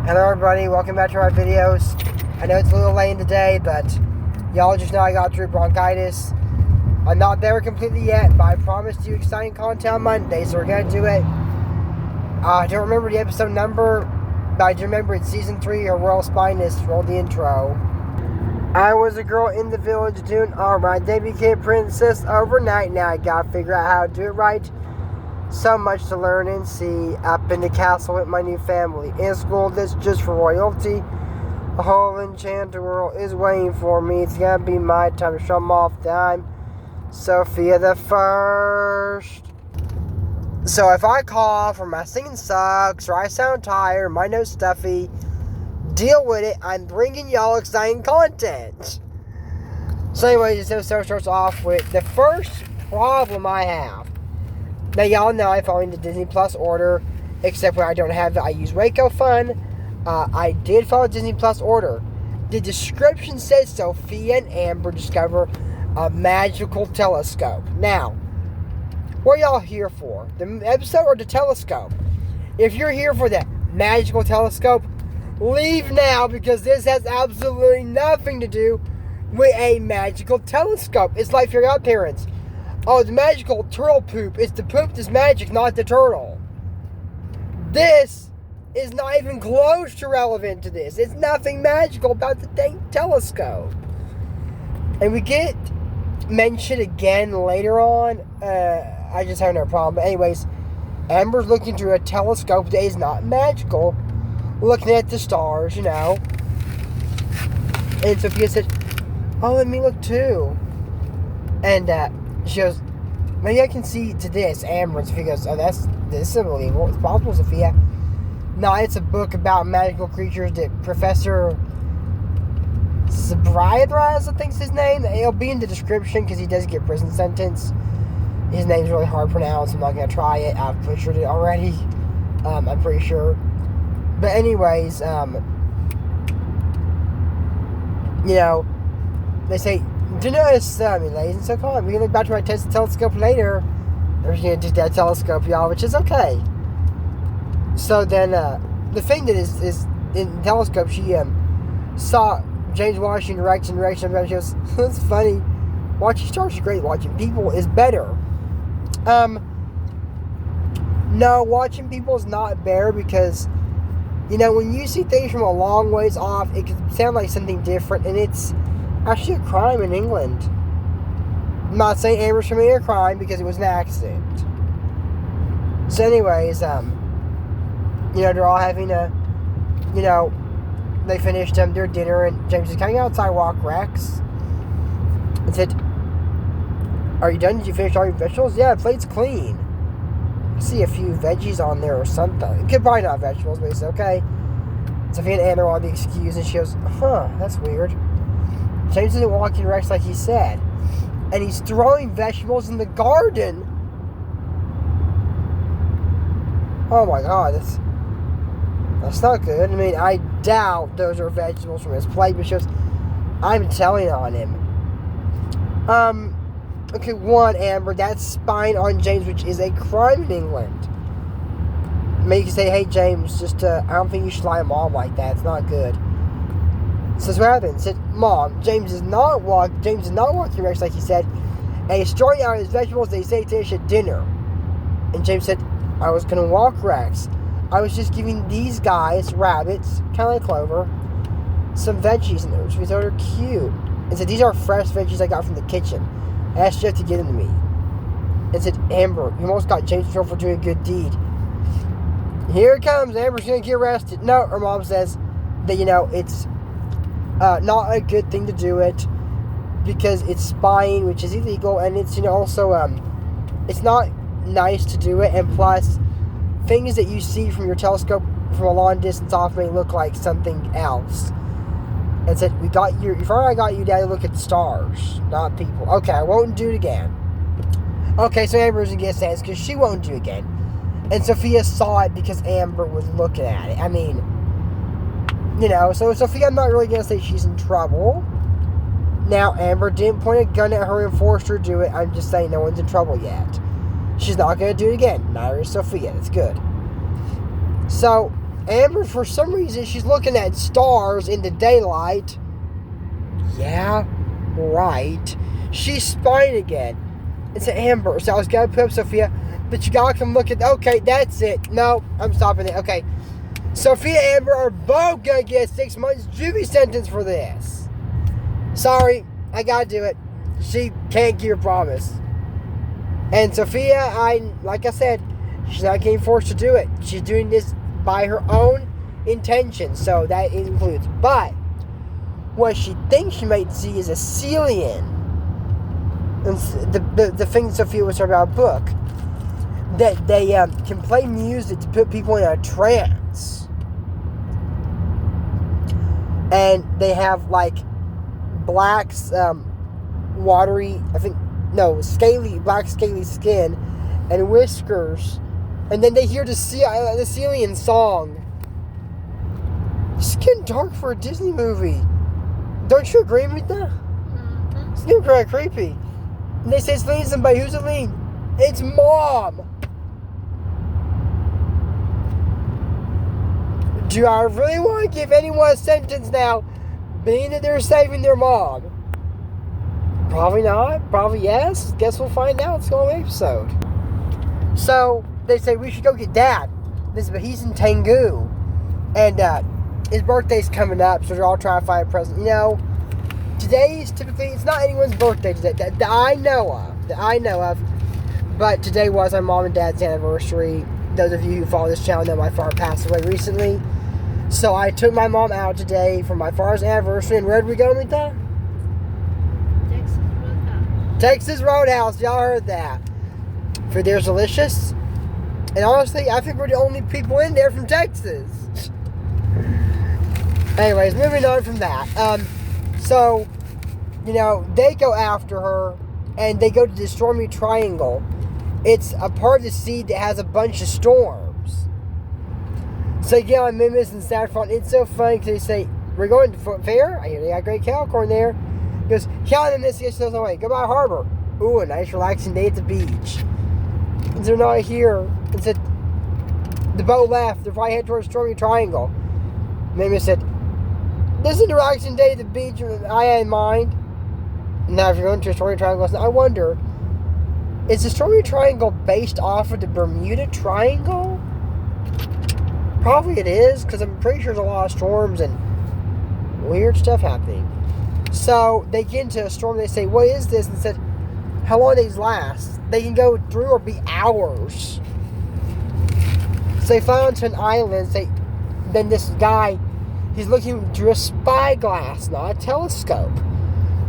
Hello everybody, welcome back to my videos. I know it's a little late in the day, but y'all just know I got through bronchitis. I'm not there completely yet, but I promised you exciting content on Monday, so we're gonna do it. I don't remember the episode number, but I do remember it's season 3 of Royal Spyness. Roll the intro. I was a girl in the village doing alright. They became princess overnight. Now I gotta figure out how to do it right. So much to learn and see. Up in the castle with my new family. In school, this just for royalty. A whole enchanted world is waiting for me. It's gonna be my time to show 'em off that I'm Sofia the First. So if I cough, or my singing sucks, or I sound tired, my nose stuffy, deal with it. I'm bringing y'all exciting content. So anyway, this episode starts off with the first problem I have. Now, y'all know I'm following the Disney Plus order, except when I don't have it, I use Waco Fun. I did follow Disney Plus order. The description says Sofia and Amber discover a magical telescope. Now, what are y'all here for? The episode or the telescope? If you're here for that magical telescope, leave now, because this has absolutely nothing to do with a magical telescope. It's like your godparents. Oh, the magical turtle poop. It's the poop that's magic, not the turtle. This is not even close to relevant to this. It's nothing magical about the dang telescope. And we get mentioned again later on. I just have no problem. But anyways, Amber's looking through a telescope that is not magical. Looking at the stars, you know. And Sophia said, oh, let me look too. And, she goes, maybe I can see to this. Amber, and Sophia goes, oh, this is unbelievable. It's possible, Sophia. No, it's a book about magical creatures that Professor Spyness, I think's his name. It'll be in the description because he does get a prison sentence. His name's really hard to pronounce. I'm not going to try it. I've butchered it already. I'm pretty sure. But anyways, you know, they say, do notice, ladies and so on. We can look back to my telescope later. We're just going to do that telescope, y'all, which is okay. So then, the thing that is in the telescope, she saw James watching direction. She goes, that's funny. Watching stars is great. Watching people is better. No, watching people is not better because, you know, when you see things from a long ways off, it can sound like something different, and it's actually a crime in England. I'm not saying Amber's committing a crime because it was an accident. So anyways, you know, they're all having you know, they finished their dinner, and James is coming outside, walk Rex, and said, are you done? Did you finish all your vegetables? Yeah, the plate's clean. I see a few veggies on there or something. It could probably not vegetables, but it's okay. Sophia and Anna are on the excuse, and she goes, huh, that's weird. James isn't walking Rex like he said. And he's throwing vegetables in the garden. Oh my god, that's not good. I mean, I doubt those are vegetables from his plate, but just, I'm telling on him. Okay, one, Amber, that's spying on James, which is a crime in England. Maybe you can say, hey James, just, I don't think you should lie to Mom like that. It's not good. So that's what happened. Said, Mom, James is not walking Rex like he said, and he's throwing out his vegetables they say to at dinner. And James said, I was going to walk Rex. I was just giving these guys, rabbits, kind of like Clover, some veggies in there, which we thought are cute. And said, these are fresh veggies I got from the kitchen. I asked Jeff to get them to me. And said, Amber, you almost got James in trouble for doing a good deed. Here it comes. Amber's going to get arrested. No, her mom says that, you know, it's not a good thing to do it because it's spying, which is illegal, and it's, you know, also it's not nice to do it, and plus things that you see from your telescope from a long distance off may look like something else. And said, your father and I got you down to look at stars, not people. Okay, I won't do it again. Okay, so Amber doesn't get a sense because she won't do it again. And Sophia saw it because Amber was looking at it. I mean, you know, so Sophia, I'm not really going to say she's in trouble. Now, Amber didn't point a gun at her and force her to do it. I'm just saying no one's in trouble yet. She's not going to do it again. Neither is Sophia. That's good. So, Amber, for some reason, she's looking at stars in the daylight. Yeah, right. She's spying again. It's an Amber. So I was going to put up Sofia, but you got to come look at... Okay, that's it. No, I'm stopping it. Okay. Sofia and Amber are both going to get a 6 months juvie sentence for this. Sorry, I got to do it. She can't keep her promise. And Sofia, like I said, she's not getting forced to do it. She's doing this by her own intention, so that includes. But what she thinks she might see is a Celian. And the thing Sofia was talking about book, that they can play music to put people in a trance, and they have like black, watery, black scaly skin and whiskers. And then they hear the Celian song. It's getting dark for a Disney movie. Don't you agree with that? Mm-hmm. It's getting kind of creepy. And they say it's leaning somebody. Who's it lean? It's Mom. Do I really want to give anyone a sentence now, being that they're saving their mom? Probably not. Probably yes. Guess we'll find out. Let's go on the episode. So they say we should go get Dad. But he's in Tengu, and his birthday's coming up, so they're all trying to find a present. Today's typically, it's not anyone's birthday today that I know of. But today was my mom and dad's anniversary. Those of you who follow this channel know my father passed away recently. So I took my mom out today for my father's anniversary. And where did we go, Mita? Texas Roadhouse. Y'all heard that. Food there's delicious. And honestly, I think we're the only people in there from Texas. Anyways, moving on from that. So, they go after her, and they go to the Stormy Triangle. It's a part of the sea that has a bunch of storms. So, yeah, on Mimus and Saffron, it's so funny because they say, we're going to Foot Fair. I hear they got great Calicorn there. He goes, Calvin and Missy goes away. Go by harbor. Ooh, a nice relaxing day at the beach. And they're not here. And said, the boat left. They're probably headed towards Stormy Triangle. Mimus said, this is a relaxing day at the beach I had in mind. Now, if you're going to a Stormy Triangle, I wonder, is the Stormy Triangle based off of the Bermuda Triangle? Probably it is, because I'm pretty sure there's a lot of storms and weird stuff happening. So, they get into a storm, they say, what is this? And said, how long do these last? They can go through or be hours. So they fly onto an island, then this guy, he's looking through a spyglass, not a telescope.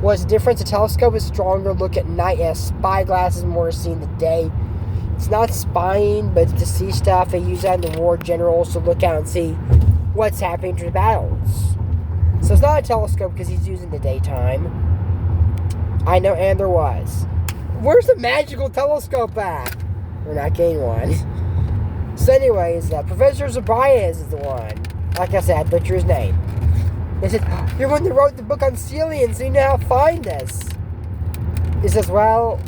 What's the difference? A telescope is stronger look at night, and a spyglass is more to see in the day. It's not spying, but it's to see stuff. They use that in the war generals to look out and see what's happening through the battles. So it's not a telescope because he's using the daytime. I know, and there was. Where's the magical telescope at? We're not getting one. So anyways, Professor Zabrias is the one. Like I said, I butchered his name. They said, you're one that wrote the book on Celians, so you know how to find us. He says, well,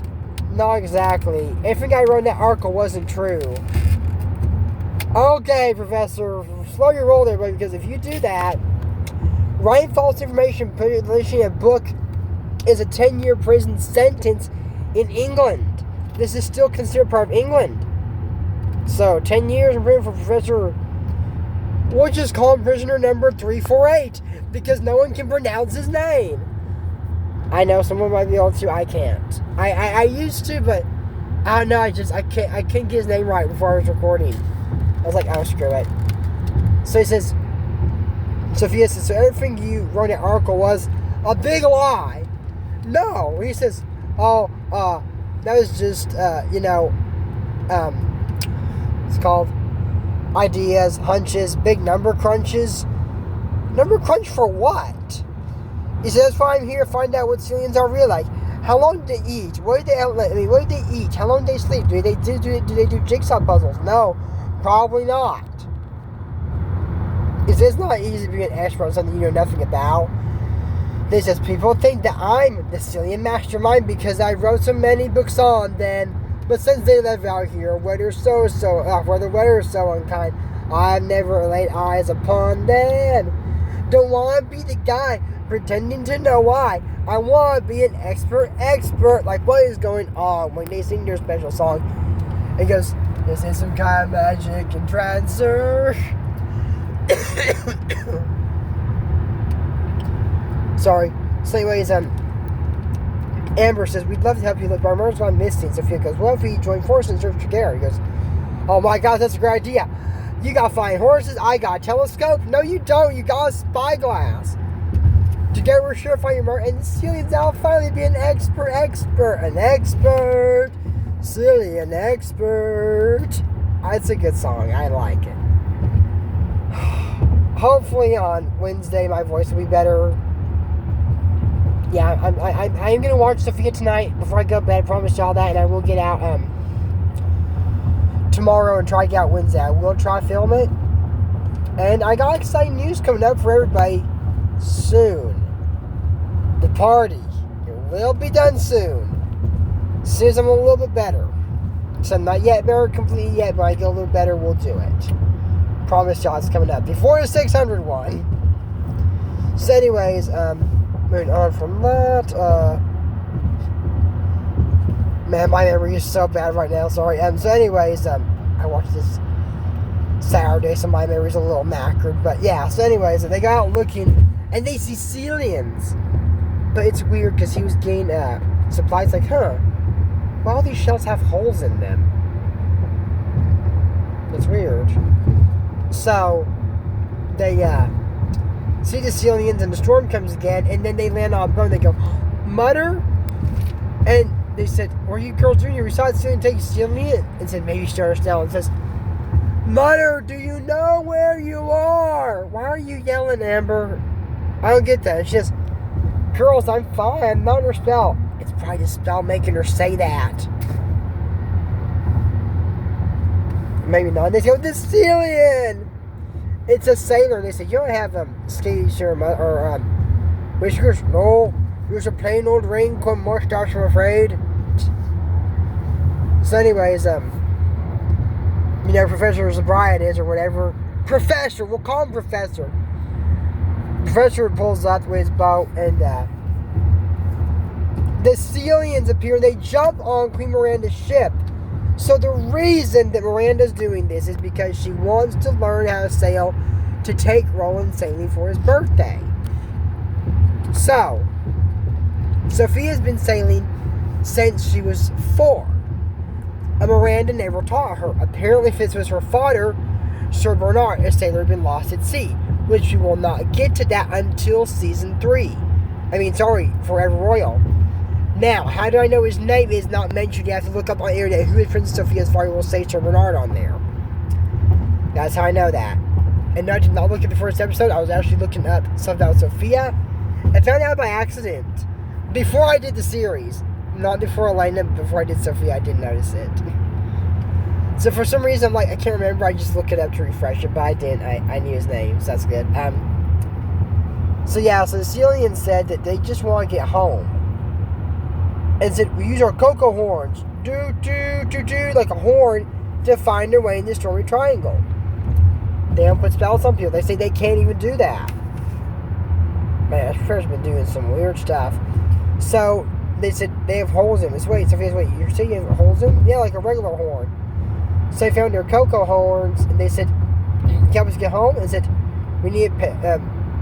not exactly. Everything I wrote in that article wasn't true. Okay, Professor, slow your roll there, buddy, because if you do that, writing false information, publishing a book is a 10-year prison sentence in England. This is still considered part of England. So, 10 years in prison for Professor... We'll just call him prisoner number 348 because no one can pronounce his name. I know someone might be able to. I can't. I used to, but I don't know. I can't get his name right before I was recording. I was like, oh, screw it. So he says, Sofia says, so everything you wrote in the article was a big lie. No, he says, that was just it's called ideas, hunches, big number crunches. Number crunch for what? He says, that's why I'm here to find out what Celians are real like. How long do they eat? What do they eat? How long do they sleep? Do they do jigsaw puzzles? No, probably not. He says, it's not easy to be an expert on something you know nothing about. He says, people think that I'm the Celian mastermind because I wrote so many books on them. But since they live out here, where the weather is so unkind, I've never laid eyes upon them. Don't want to be the guy pretending to know why. I want to be an expert. Like, what is going on when they sing their special song? It goes, this is some kind of magic and transfer. Sorry. So anyways, Amber says, we'd love to help you look, but our murder's gone missing. Sophia goes, what if we join forces and search for Gary? He goes, oh my God, that's a great idea. You got flying horses, I got a telescope. No, you don't. You got a spyglass. Together we're sure to find your murder. And Celians now finally be an expert. An expert. Celian expert. It's a good song. I like it. Hopefully on Wednesday my voice will be better. Yeah, I'm going to watch Sofia tonight before I go to bed. I promise y'all that. And I will get out tomorrow and try to get out Wednesday. I will try to film it. And I got exciting news coming up for everybody soon. The party. It will be done soon. As soon as I'm a little bit better. So I'm not yet better completely yet, but I get a little better, we'll do it. Promise y'all it's coming up. Before the 600 one. So anyways, moving on from that, man, my memory is so bad right now, sorry. So anyways, I watched this Saturday, so my memory's a little knackered, but yeah, so anyways, they go out looking, and they see Celians, but it's weird, because he was getting, supplies, like, why all these shells have holes in them? That's weird. So, they, see the Celians, and the storm comes again, and then they land on a boat, and they go, Mutter? And they said, what are you girls doing here? We saw the Celian take Celian. And said, maybe she understands. And says, Mutter, do you know where you are? Why are you yelling, Amber? I don't get that. She says, girls, I'm fine. I'm not her spell. It's probably the spell making her say that. Maybe not. They go, the Celian! It's a sailor. They say, you don't have skates or whiskers? No. Use a plain old raincoat mustache, I'm afraid. So anyways, Professor O'Brien is, or whatever. Professor, we'll call him Professor. Professor pulls out with his boat, and the Celians appear, and they jump on Queen Miranda's ship. So the reason that Miranda's doing this is because she wants to learn how to sail to take Roland sailing for his birthday. So, Sophia's been sailing since she was 4. And Miranda never taught her. Apparently, if this was her father, Sir Bernard, a sailor, had been lost at sea, which we will not get to that until season 3. Forever Royal. Now, how do I know his name is not mentioned? You have to look up on the internet who is Princess Sophia's father. Will say Sir Bernard on there. That's how I know that. And I did not look at the first episode. I was actually looking up stuff about Sofia. I found out by accident. Before I did the series. Not before Elena, but before I did Sofia, I didn't notice it. So for some reason, I can't remember. I just looked it up to refresh it, but I didn't. I knew his name, so that's good. So the Celians said that they just want to get home. And said, we use our cocoa horns. Do, like a horn to find their way in the Stormy Triangle. They don't put spells on people. They say they can't even do that. Man, Professor's been doing some weird stuff. So, they said they have holes in them. Wait, you're saying you have holes in them? Yeah, like a regular horn. So they found their cocoa horns, and they said, can you help us get home? And said, we need to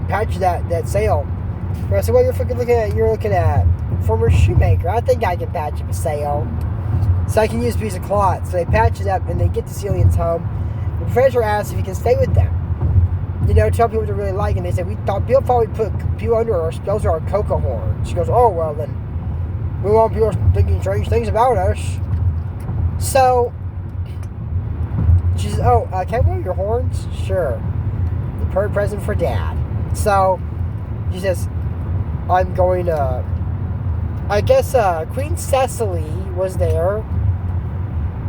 patch that sail. And I said, what you're looking at former shoemaker. I think I can patch up a sail. So I can use a piece of cloth. So they patch it up, and they get the Celians home. The professor asks if he can stay with them. Tell people what they really like. And they said, we thought people probably put people under our spells or our cocoa horns. She goes, oh, well, then we want people thinking strange things about us. So she says, oh, can I wear your horns? Sure. The perfect present for Dad. So she says, I'm going to... I guess Queen Cecily was there.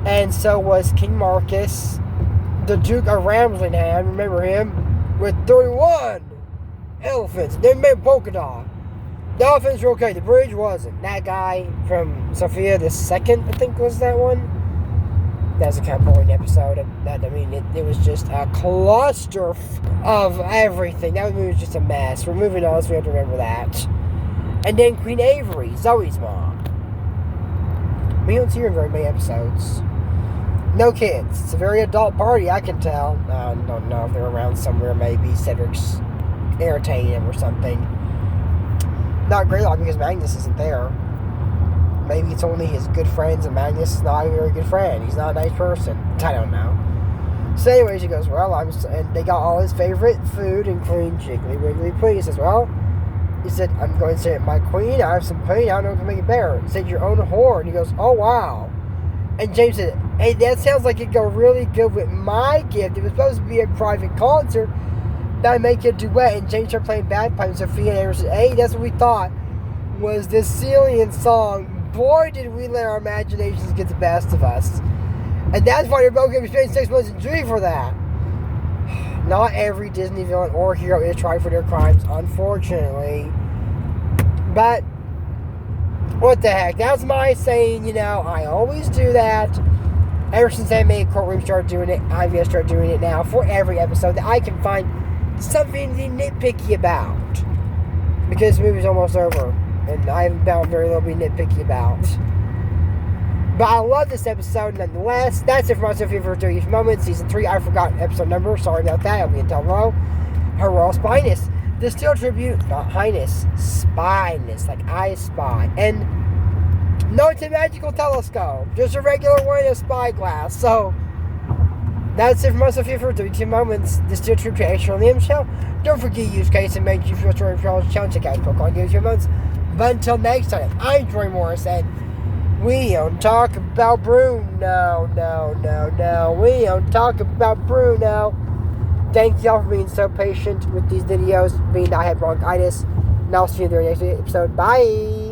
And so was King Marcus. The Duke of Ramslingham, remember him? With 31 elephants. They made polka dot. The elephants were okay. The bridge wasn't. That guy from Sophia the Second, I think was that one. That was a kind of boring episode. It was just a cluster of everything. That movie was just a mess. We're moving on, so we have to remember that. And then Queen Avery, Zoe's mom. We don't see her in very many episodes. No kids. It's a very adult party, I can tell. I don't know if they're around somewhere. Maybe Cedric's irritating him or something. Not great because Magnus isn't there. Maybe it's only his good friends, and Magnus is not a very good friend. He's not a nice person. I don't know. So anyways, he goes, well, and they got all his favorite food, including Jiggly Wiggly pudding. He says, well, he said, I'm going to say, my queen, I have some pudding. I don't know if I can make it better. He said, your own whore. And he goes, oh, wow. And James said, hey, that sounds like it'd go really good with my gift. It was supposed to be a private concert. That would make it a duet. And James started playing bagpipes. And Sophia and Aaron said, hey, that's what we thought was this Celians song. Boy, did we let our imaginations get the best of us. And that's why they're both going to be spending 6 months in jail for that. Not every Disney villain or hero is tried for their crimes, unfortunately. But, what the heck? That's my saying, I always do that. Ever since I made Courtroom started doing it, I'm going to start doing it now for every episode that I can find something to be nitpicky about. Because the movie's almost over. And I haven't found very little to be nitpicky about. But I love this episode nonetheless. That's it for my Sofia for 30 Moments, Season 3. I forgot episode number. Sorry about that. I'll be in down below. Her Royal Spyness. The Steel Tribute, not Highness. Spyness, like I spy. And no, it's a magical telescope. Just a regular one in a spyglass. So, that's it for my Sofia for 32 Moments. The Steel Tribute to Extra Liam Show. Don't forget to use case and make you feel story for the challenge. Check out Pokemon Games your Moments. But until next time, I'm Troy Morris, and we don't talk about Bruno. No. We don't talk about Bruno. Thank y'all for being so patient with these videos, being that I had bronchitis. And I'll see you in the next episode. Bye.